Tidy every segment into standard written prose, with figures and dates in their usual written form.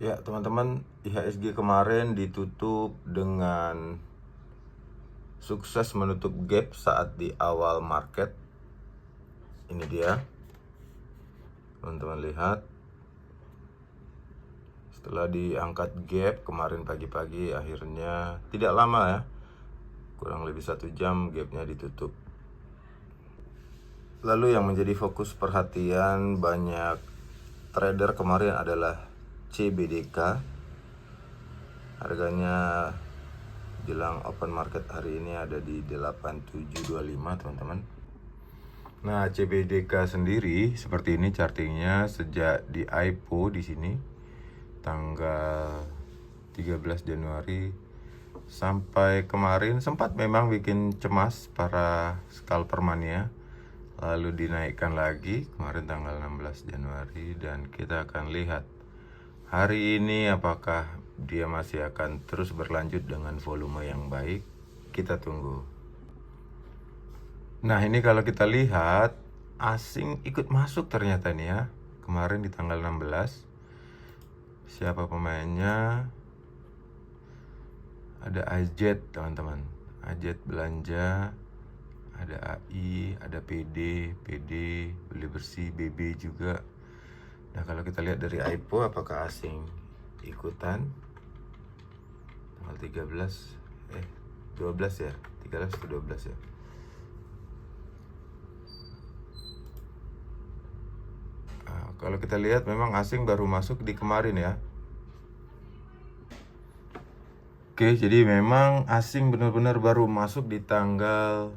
Ya teman-teman, IHSG kemarin ditutup dengan sukses menutup gap saat di awal market. Ini dia, teman-teman lihat. Setelah diangkat gap kemarin pagi-pagi, akhirnya tidak lama ya, kurang lebih 1 jam gapnya ditutup. Lalu yang menjadi fokus perhatian banyak trader kemarin adalah CBDK. Harganya jelang open market hari ini ada di 8725 teman-teman. Nah, CBDK sendiri seperti ini chartingnya sejak di IPO di sini tanggal 13 Januari sampai kemarin sempat memang bikin cemas para scalper mania. Lalu dinaikkan lagi kemarin tanggal 16 Januari dan kita akan lihat hari ini apakah dia masih akan terus berlanjut dengan volume yang baik. Kita tunggu. Nah, ini kalau kita lihat asing ikut masuk ternyata nih ya. Kemarin di tanggal 16. Siapa pemainnya? Ada AZ teman-teman. AZ belanja, ada AI, ada PD, beli bersih, BB juga. Nah, kalau kita lihat dari IPO apakah asing ikutan? Tanggal 13 12 ya, 13 ke 12 ya. Kalau kita lihat memang asing baru masuk di kemarin ya. Oke, jadi memang asing benar-benar baru masuk di tanggal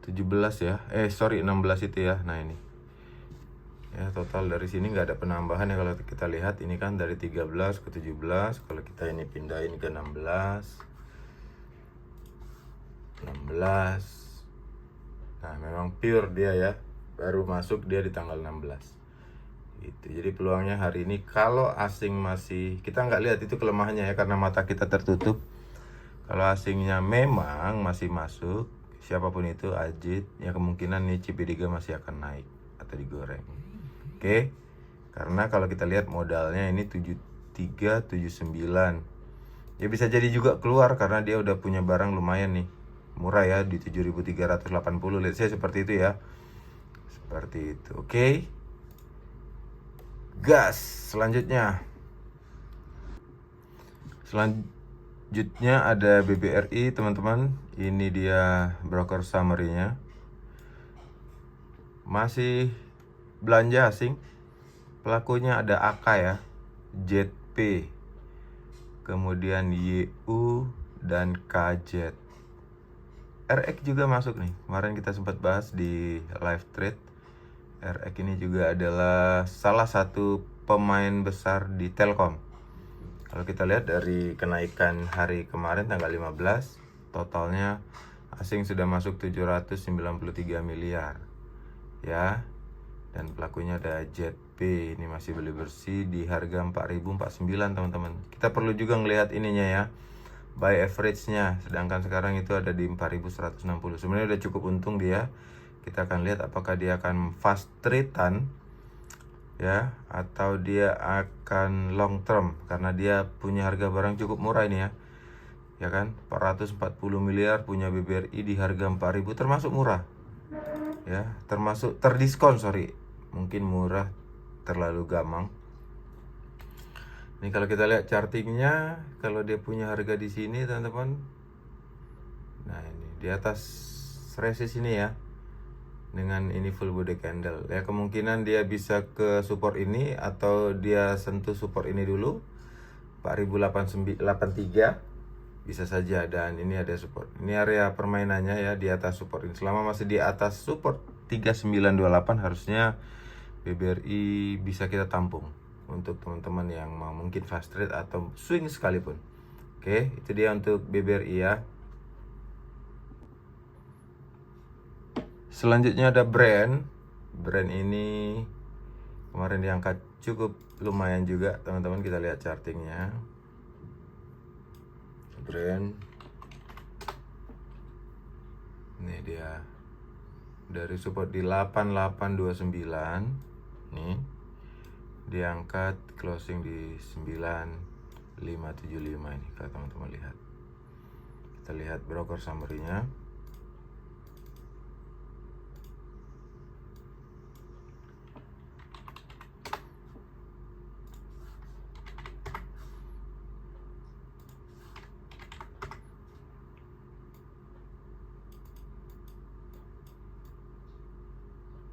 17 ya. 16 itu ya. Nah, ini. Ya, total dari sini nggak ada penambahan ya kalau kita lihat. Ini kan dari 13 ke 17. Kalau kita ini pindahin ke 16. Nah, memang pure dia ya. Baru masuk dia di tanggal 16. Gitu. Jadi peluangnya hari ini kalau asing masih, kita nggak lihat itu kelemahannya ya karena mata kita tertutup. Kalau asingnya memang masih masuk, siapapun itu Ajit, ya kemungkinan nih CP3 masih akan naik atau digoreng. Oke. Karena kalau kita lihat modalnya ini 7379. Ya bisa jadi juga keluar karena dia udah punya barang lumayan nih. Murah ya di 7380. Lihat saya seperti itu ya. Seperti itu. Oke. Gas selanjutnya. Selanjutnya ada BBRI teman-teman. Ini dia broker summary-nya. Masih belanja asing. Pelakunya ada AK ya, ZP, kemudian YU dan KZ. RX juga masuk nih. Kemarin kita sempat bahas di live trade. RX ini juga adalah salah satu pemain besar di Telkom. Kalau kita lihat dari kenaikan hari kemarin tanggal 15, totalnya asing sudah masuk 793 miliar. Ya. Dan pelakunya ada ZP. Ini masih beli bersih di harga 4049 teman-teman. Kita perlu juga ngelihat ininya ya, buy average-nya. Sedangkan sekarang itu ada di 4160. Sebenarnya udah cukup untung dia. Kita akan lihat apakah dia akan fast trade-an ya atau dia akan long term karena dia punya harga barang cukup murah ini ya. Ya kan? 440 miliar punya BBRI di harga 4000 termasuk murah. Ya, termasuk terdiskon, sorry. Mungkin murah, terlalu gamang. Ini kalau kita lihat chartingnya, kalau dia punya harga di sini teman-teman. Nah, ini di atas resist ini ya. Dengan ini full body candle. Ya, kemungkinan dia bisa ke support ini atau dia sentuh support ini dulu. 4083 bisa saja, dan ini ada support. Ini area permainannya ya di atas support ini. Selama masih di atas support 3928 harusnya BBRI bisa kita tampung untuk teman-teman yang mau mungkin fast trade atau swing sekalipun. Oke, itu dia untuk BBRI ya. Selanjutnya ada brand ini kemarin diangkat cukup lumayan juga teman-teman. Kita lihat chartingnya. Brand ini dia dari support di 8829 nih, diangkat closing di 9575 ini kalau teman-teman lihat. Kita lihat broker summary-nya.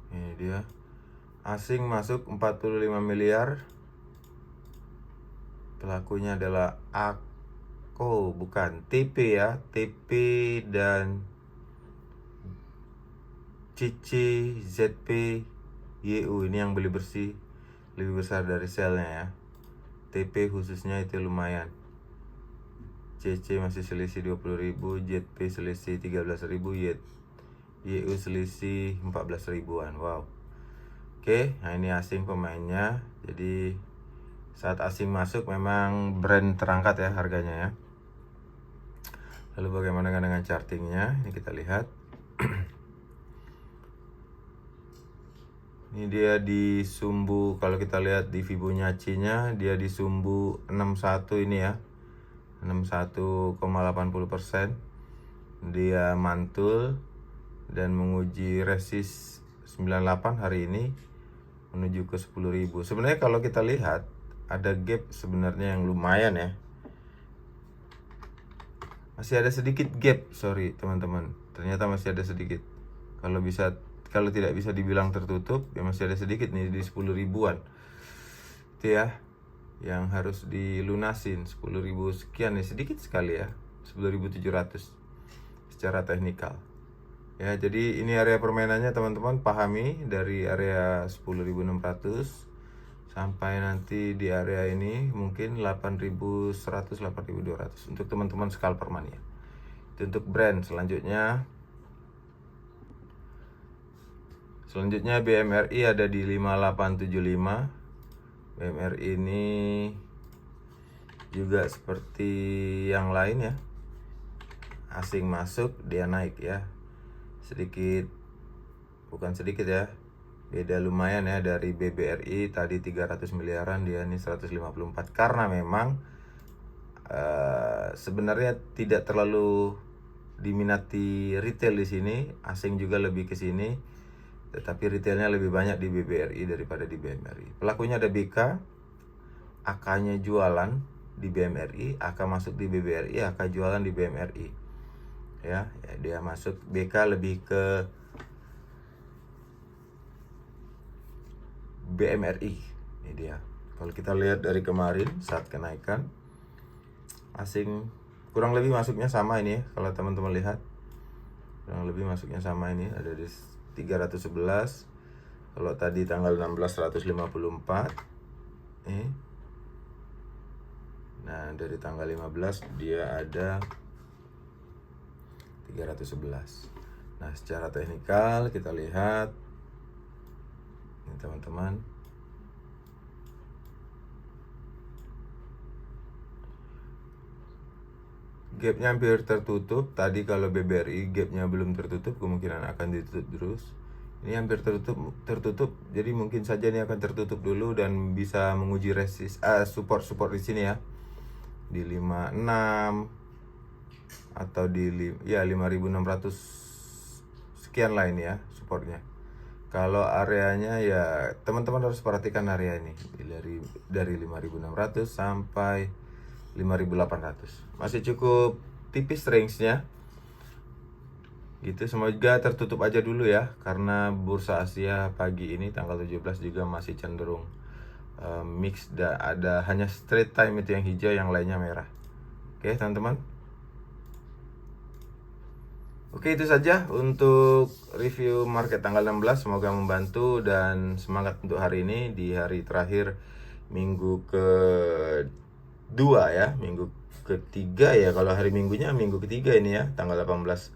Ini dia. Asing masuk 45 miliar. Pelakunya adalah AKO, bukan TP ya. TP dan CC, ZP, YU. Ini yang beli bersih lebih besar dari sell-nya ya. TP khususnya itu lumayan. CC masih selisih 20.000, ZP selisih 13.000, YU selisih 14 ribuan. Wow. Oke, nah ini asing pemainnya. Jadi saat asing masuk memang brand terangkat ya harganya ya. Lalu bagaimana dengan chartingnya? Ini kita lihat. Ini dia di sumbu, kalau kita lihat di Fibonacci-nya dia di sumbu 61 ini ya. 61,80%. Dia mantul dan menguji resist 98 hari ini menuju ke 10.000. Sebenarnya kalau kita lihat ada gap sebenarnya yang lumayan ya. Masih ada sedikit gap, sorry teman-teman. Ternyata masih ada sedikit. Kalau tidak bisa dibilang tertutup, ya masih ada sedikit nih di 10 ribuan. Itu ya yang harus dilunasin, 10.000 sekian nih, sedikit sekali ya. 10.700 secara teknikal. Ya, jadi ini area permainannya teman-teman, pahami dari area 10.600 sampai nanti di area ini mungkin 8.100, 8.200 untuk teman-teman scalper mania. Itu untuk brand. Selanjutnya BMRI ada di 5875. BMRI ini juga seperti yang lain ya. Asing masuk dia naik ya. Bukan sedikit ya, beda lumayan ya dari BBRI tadi 300 miliaran, dia ini 154. Karena memang sebenarnya tidak terlalu diminati retail di sini, asing juga lebih ke sini, tetapi retailnya lebih banyak di BBRI daripada di BMRI. Pelakunya ada BK, AK-nya jualan di BMRI, AK masuk di BBRI, AK jualan di BMRI. Ya, dia masuk BK lebih ke BMRI. Ini dia. Kalau kita lihat dari kemarin saat kenaikan, asing kurang lebih masuknya sama ini ya. Kalau teman-teman lihat, kurang lebih masuknya sama ini, ada di 311. Kalau tadi tanggal 16 154. Nah, dari tanggal 15 dia ada 311. Nah, secara teknikal kita lihat ini teman-teman, gapnya hampir tertutup. Tadi kalau BBRI gapnya belum tertutup, kemungkinan akan ditutup terus. Ini hampir tertutup, jadi mungkin saja ini akan tertutup dulu dan bisa menguji support di sini ya, di 56 atau di 5.600 sekian lah ini ya supportnya. Kalau areanya ya teman-teman harus perhatikan area ini dari 5.600 sampai 5.800, masih cukup tipis range-nya gitu. Semoga tertutup aja dulu ya, karena bursa Asia pagi ini tanggal 17 juga masih cenderung mix, ada hanya straight time itu yang hijau, yang lainnya merah. Oke teman-teman. Oke, itu saja untuk review market tanggal 16. Semoga membantu dan semangat untuk hari ini, di hari terakhir minggu kedua ya, minggu ketiga ya. Kalau hari minggunya minggu ketiga ini ya, tanggal 18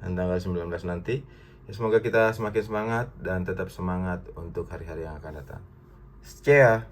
dan tanggal 19 nanti. Ya, semoga kita semakin semangat dan tetap semangat untuk hari-hari yang akan datang. Stay ya.